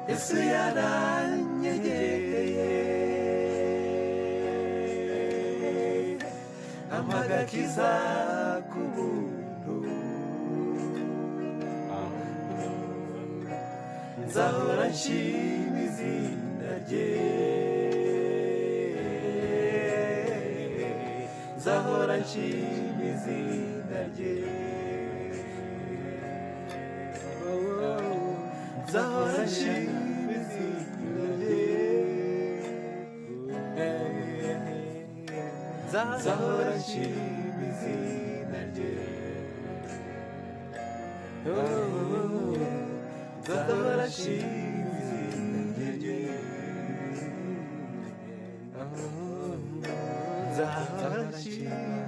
Yesu yaranyegereye ampa agakiza k'ubuntu nzahora nshima izina rye nzahora nshima izina rye nzahora nshima izina rye nzahora nshima izina rye nzahora nshima izina rye nzahora nshima